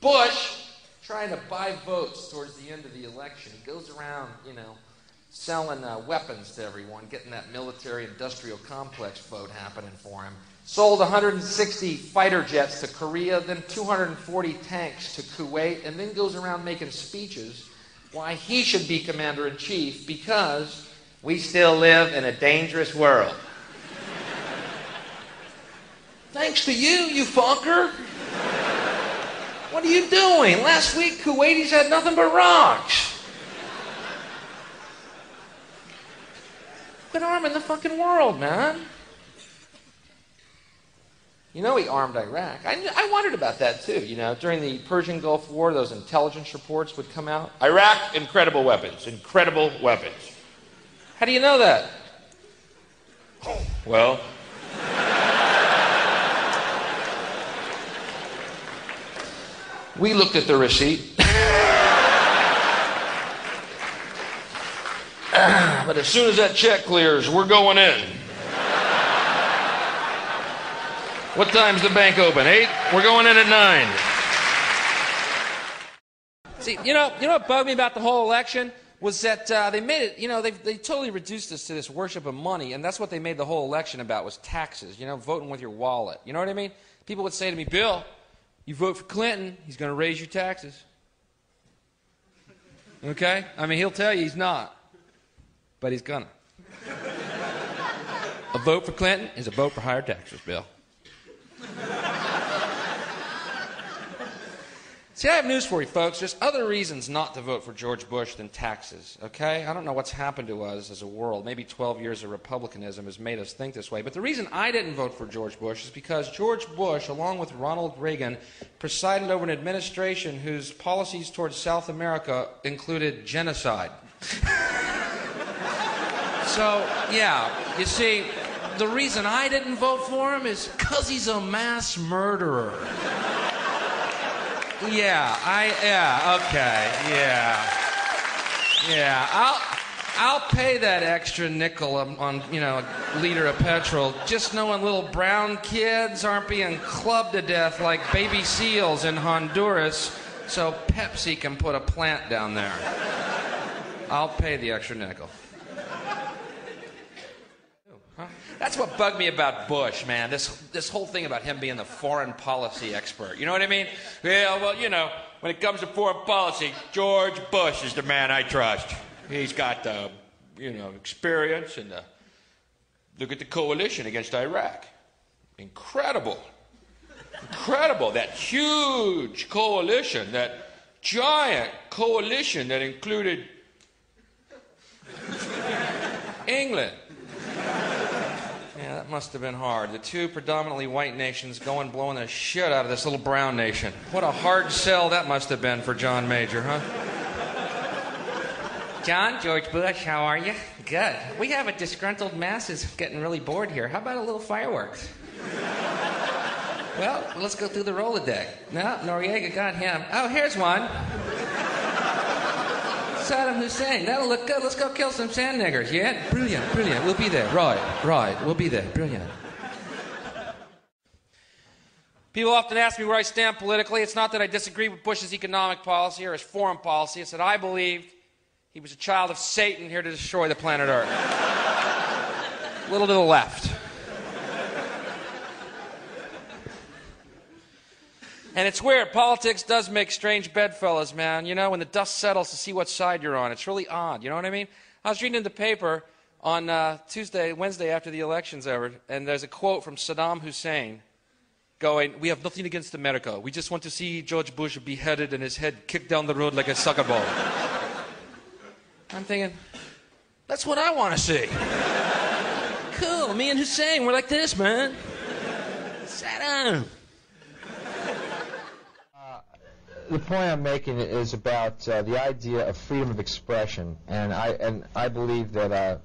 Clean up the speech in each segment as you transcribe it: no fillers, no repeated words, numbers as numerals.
Bush, trying to buy votes towards the end of the election. He goes around, selling weapons to everyone, getting that military-industrial complex vote happening for him. Sold 160 fighter jets to Korea, then 240 tanks to Kuwait, and then goes around making speeches why he should be commander-in-chief because we still live in a dangerous world. Thanks to you, you fucker. What are you doing? Last week, Kuwaitis had nothing but rocks. Been arming the fucking world, man. He armed Iraq. I wondered about that, too. During the Persian Gulf War, those intelligence reports would come out. Iraq, incredible weapons. Incredible weapons. How do you know that? Well, we looked at the receipt. But as soon as that check clears, we're going in. What time's the bank open? 8? We're going in at 9. See, what bugged me about the whole election was that they made it, they totally reduced us to this worship of money, and that's what they made the whole election about was taxes, voting with your wallet. You know what I mean? People would say to me, Bill, you vote for Clinton, he's going to raise your taxes. Okay? He'll tell you he's not, but he's gonna. A vote for Clinton is a vote for higher taxes, Bill. See, I have news for you, folks. There's other reasons not to vote for George Bush than taxes, okay? I don't know what's happened to us as a world. Maybe 12 years of republicanism has made us think this way. But the reason I didn't vote for George Bush is because George Bush, along with Ronald Reagan, presided over an administration whose policies towards South America included genocide. So, yeah, you see, the reason I didn't vote for him is because he's a mass murderer. I'll pay that extra nickel on a liter of petrol just knowing little brown kids aren't being clubbed to death like baby seals in Honduras so Pepsi can put a plant down there. I'll pay the extra nickel. That's what bugged me about Bush, man. This whole thing about him being the foreign policy expert. You know what I mean? Yeah, well, when it comes to foreign policy, George Bush is the man I trust. He's got the, experience and look at the coalition against Iraq. Incredible. Incredible. That huge coalition, that giant coalition that included England. Yeah, that must have been hard. The two predominantly white nations blowing the shit out of this little brown nation. What a hard sell that must have been for John Major, huh? John, George Bush, how are you? Good. We have a disgruntled masses getting really bored here. How about a little fireworks? Well, let's go through the Rolodex. No, Noriega got him. Oh, here's one. Saddam Hussein. That'll look good. Let's go kill some sand niggers, yeah? Brilliant, brilliant. We'll be there. Right. We'll be there. Brilliant. People often ask me where I stand politically. It's not that I disagree with Bush's economic policy or his foreign policy. It's that I believed he was a child of Satan here to destroy the planet Earth. A little to the left. And it's weird. Politics does make strange bedfellows, man. When the dust settles to see what side you're on. It's really odd. You know what I mean? I was reading in the paper on Wednesday after the election's over, and there's a quote from Saddam Hussein going, "We have nothing against America. We just want to see George Bush beheaded and his head kicked down the road like a soccer ball." I'm thinking, that's what I want to see. Cool. Me and Hussein, we're like this, man. Saddam. The point I'm making is about the idea of freedom of expression, and I believe that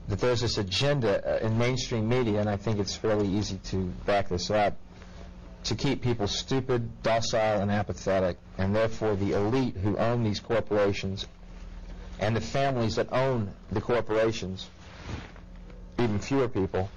there's this agenda in mainstream media, and I think it's fairly easy to back this up, to keep people stupid, docile, and apathetic, and therefore the elite who own these corporations and the families that own the corporations, even fewer people,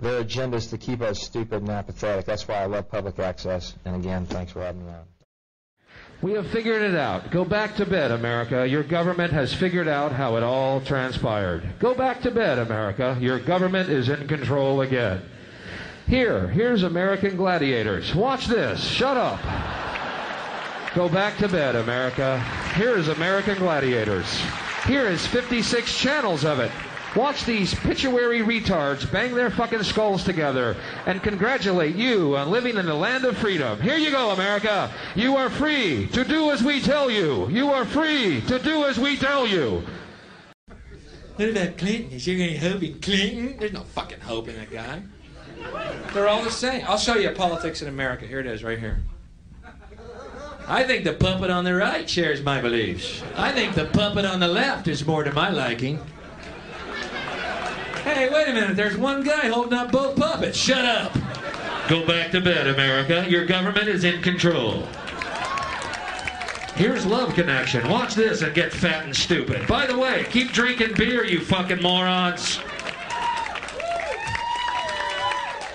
their agenda is to keep us stupid and apathetic. That's why I love public access, and again, thanks for having me on. We have figured it out. Go back to bed, America. Your government has figured out how it all transpired. Go back to bed, America. Your government is in control again. Here's American Gladiators. Watch this. Shut up. Go back to bed, America. Here's American Gladiators. Here is 56 channels of it. Watch these pituitary retards bang their fucking skulls together and congratulate you on living in the land of freedom. Here you go, America. You are free to do as we tell you. You are free to do as we tell you. What about Clinton? Is there any hope in Clinton? There's no fucking hope in that guy. They're all the same. I'll show you politics in America. Here it is, right here. I think the puppet on the right shares my beliefs. I think the puppet on the left is more to my liking. Hey, wait a minute. There's one guy holding up both puppets. Shut up. Go back to bed, America. Your government is in control. Here's Love Connection. Watch this and get fat and stupid. By the way, keep drinking beer, you fucking morons.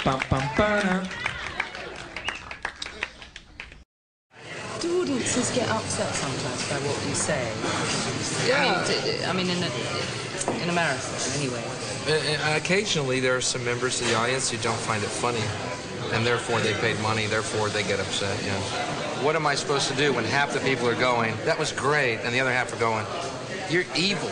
Bum, bum, ba-da. Do audiences get upset sometimes by what you say? Yeah. I mean in America, anyway. Occasionally there are some members of the audience who don't find it funny, and therefore they paid money, therefore they get upset, yeah. What am I supposed to do when half the people are going, that was great, and the other half are going, you're evil?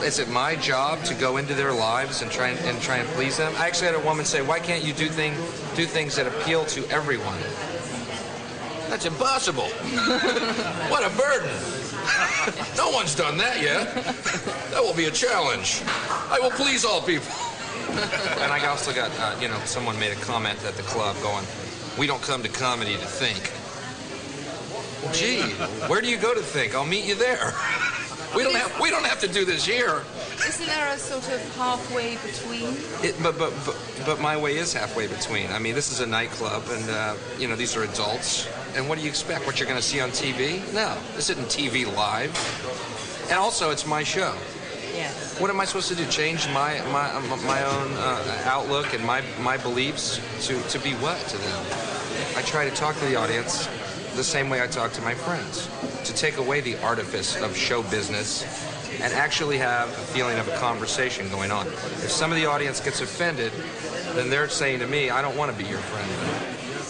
Is it my job to go into their lives and try and please them? I actually had a woman say, why can't you do things that appeal to everyone? That's impossible. What a burden. No one's done that yet. That will be a challenge. I will please all people. And I also got, someone made a comment at the club going, we don't come to comedy to think. Gee, where do you go to think? I'll meet you there. We don't have to do this here. Isn't there a sort of halfway between? But my way is halfway between. I mean, this is a nightclub, and these are adults. And what do you expect? What you're going to see on TV? No, this isn't TV live. And also, it's my show. Yes. What am I supposed to do? Change my own outlook and my beliefs to be what to them? I try to talk to the audience the same way I talk to my friends, to take away the artifice of show business and actually have a feeling of a conversation going on. If some of the audience gets offended, then they're saying to me, I don't want to be your friend.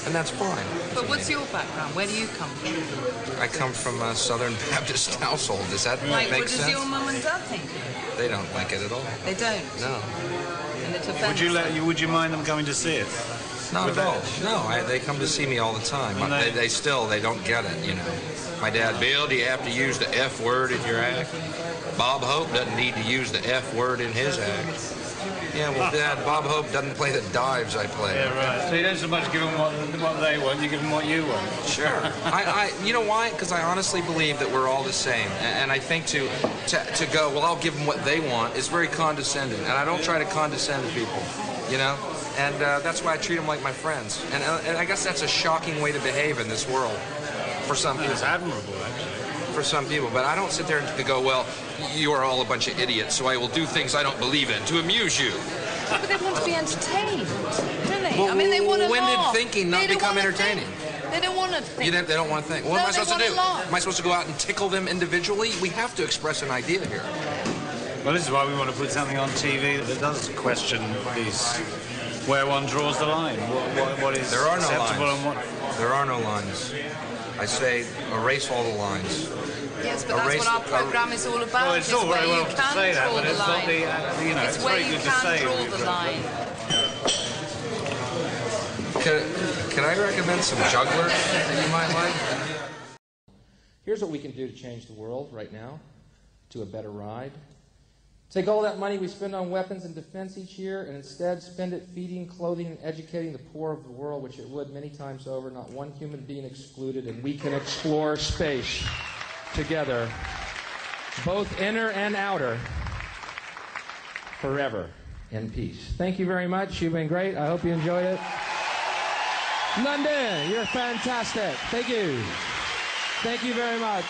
And that's fine. But what's your background? Where do you come from? I come from a Southern Baptist household. Does that make sense? What does your mum and dad think of it? They don't like it at all. They don't? No. And it's offensive. Would you mind them coming to see it? Not at all. No, they come to see me all the time. They don't get it, My dad, Bill, do you have to use the F word in your act? Bob Hope doesn't need to use the F word in his act. Yeah, well, Dad, Bob Hope doesn't play the dives I play. Yeah, right. So you don't so much give them what they want, you give them what you want. Sure. You know why? Because I honestly believe that we're all the same. And I think to go, well, I'll give them what they want is very condescending. And I don't try to condescend to people, And that's why I treat them like my friends. And I guess that's a shocking way to behave in this world for some people. It's admirable, actually. For some people, but I don't sit there and go, well, you are all a bunch of idiots, so I will do things I don't believe in to amuse you. But they want to be entertained, don't they? Well, I mean, they want to when laugh. did thinking not become entertaining? They don't want to think. They don't want to think. What am I supposed to do? Am I supposed to go out and tickle them individually? We have to express an idea here. Well, this is why we want to put something on TV that does question these, where one draws the line. What is there are no acceptable lines. and what... There are no lines. I say erase all the lines. Yes, but that's what our program is all about. Well, it's all very well to say that, but it's not the, it's where you can draw the line. Can I recommend some jugglers that you might like? Here's what we can do to change the world right now to a better ride. Take all that money we spend on weapons and defense each year and instead spend it feeding, clothing, and educating the poor of the world, which it would many times over, not one human being excluded, and we can explore space together, both inner and outer, forever in peace. Thank you very much. You've been great. I hope you enjoyed it. London, you're fantastic. Thank you. Thank you very much.